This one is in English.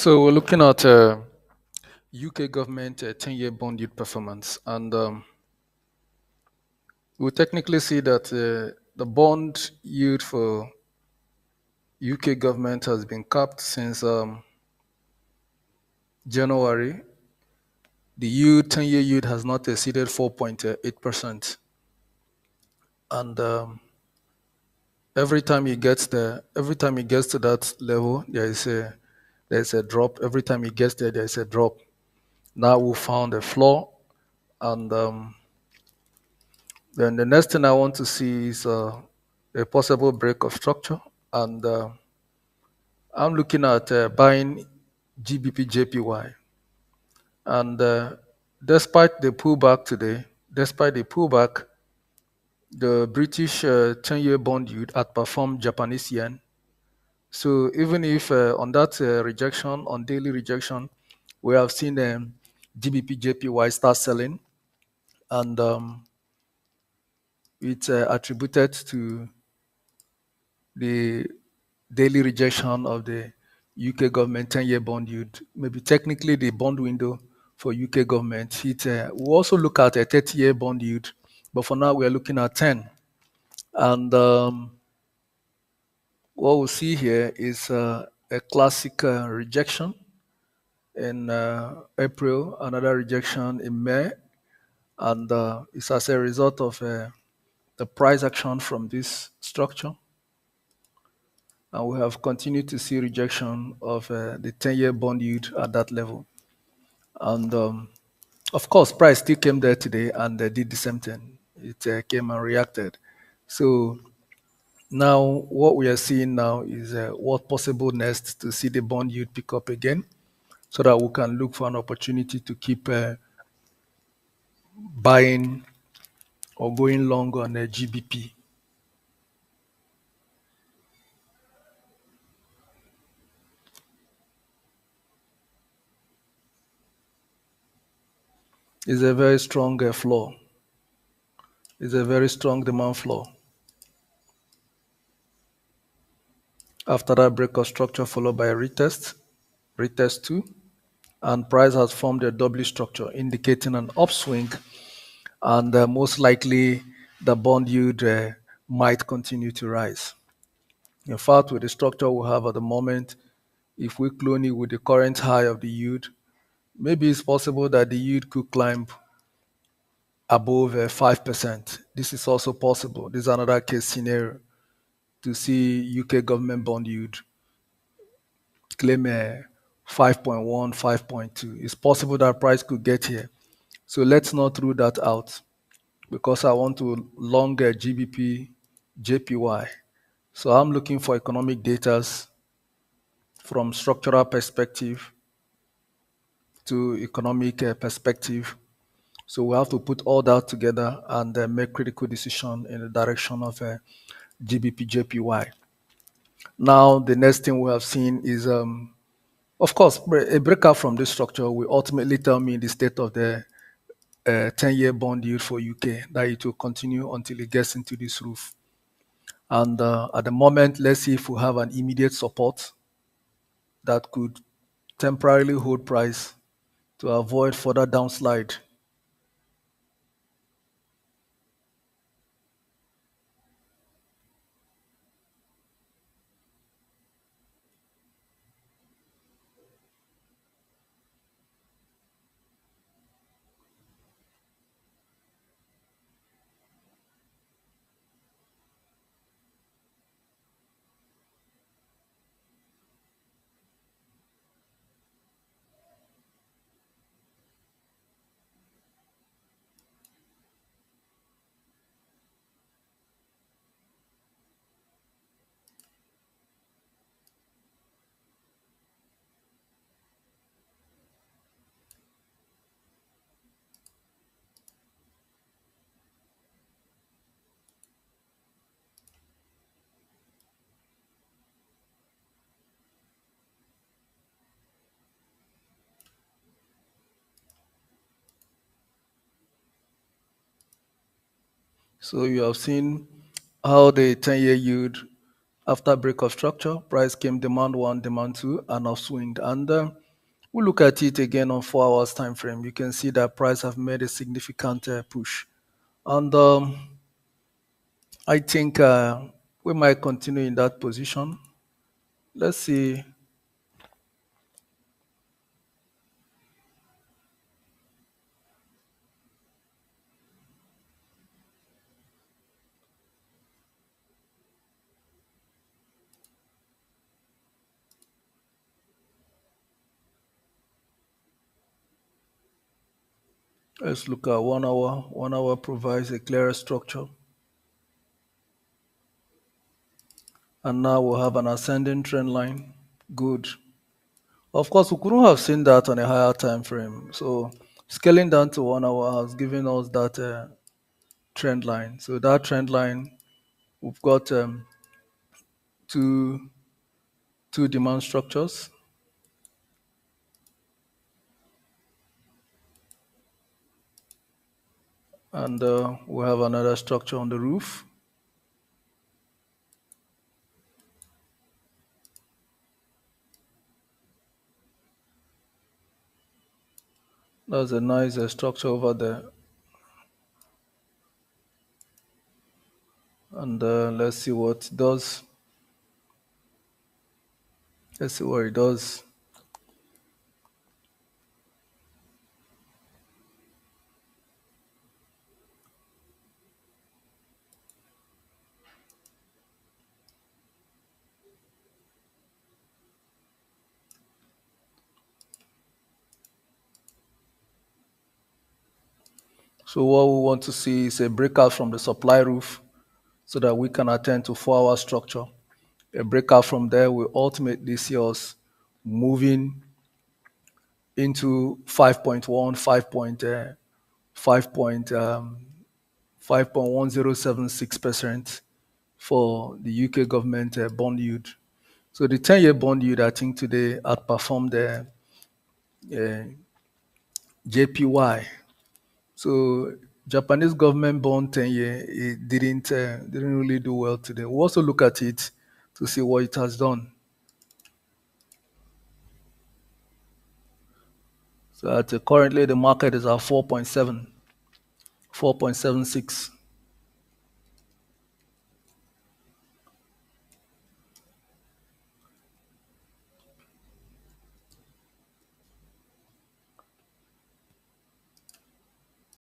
So we're looking at UK government 10-year bond yield performance, and we technically see that the bond yield for UK government has been capped since January. The yield, 10-year yield, has not exceeded 4.8%, and every time it gets to that level, there's a drop. Every time it gets there, there's a drop. Now we found a floor, and then the next thing I want to see is a possible break of structure. And I'm looking at buying GBP JPY. And despite the pullback today, despite the pullback, the British 10-year bond yield outperformed Japanese yen. So even if on that rejection, on daily rejection, we have seen GBP JPY start selling, and it's attributed to the daily rejection of the UK government 10-year bond yield. Maybe technically the bond window for UK government. We'll also look at a 30-year bond yield, but for now we are looking at 10. And what we'll see here is a classic rejection in April, another rejection in May, and it's as a result of the price action from this structure. And we have continued to see rejection of the 10-year bond yield at that level. And of course, price still came there today and did the same thing. It came and reacted. So now what we are seeing now is what possible next to see the bond yield pick up again, so that we can look for an opportunity to keep buying or going long on GBP. It's a very strong flow. It's a very strong demand flow. After that break of structure followed by a retest, retest 2, and price has formed a W structure indicating an upswing, and most likely the bond yield might continue to rise. In fact, with the structure we have at the moment, if we clone it with the current high of the yield, maybe it's possible that the yield could climb above 5%. This is also possible. This is another case scenario to see UK government bond yield claim 5.1, 5.2. It's possible that price could get here. So let's not rule that out, because I want to long GBP JPY. So I'm looking for economic data from structural perspective to economic perspective. So we have to put all that together and make critical decision in the direction of GBP JPY. Now the next thing we have seen is, of course, a breakout from this structure will ultimately tell me the state of the 10-year bond yield for UK, that it will continue until it gets into this roof. And at the moment, let's see if we have an immediate support that could temporarily hold price to avoid further downslide. So you have seen how the 10-year yield After break of structure, price came demand one, demand two, and upswing. And we look at it again on 4 hours time frame. You can see that price have made a significant push. And I think we might continue in that position. Let's see. Let's look at 1 hour. 1 hour provides a clearer structure. And now we'll have an ascending trend line. Good. Of course, we couldn't have seen that on a higher time frame. So scaling down to 1 hour has given us that trend line. So that trend line, we've got two two demand structures, and we have another structure on the roof. That's a nice structure over there. And let's see what it does. Let's see what it does. So what we want to see is a breakout from the supply roof so that we can attend to 4 hour structure. A breakout from there will ultimately see us moving into 5.1, 5 5.1076% for the UK government bond yield. So the 10-year bond yield, I think today outperformed the JPY. So Japanese government bond 10-year, it didn't really do well today. We'll also look at it to see what it has done. So currently the market is at 4.7, 4.76.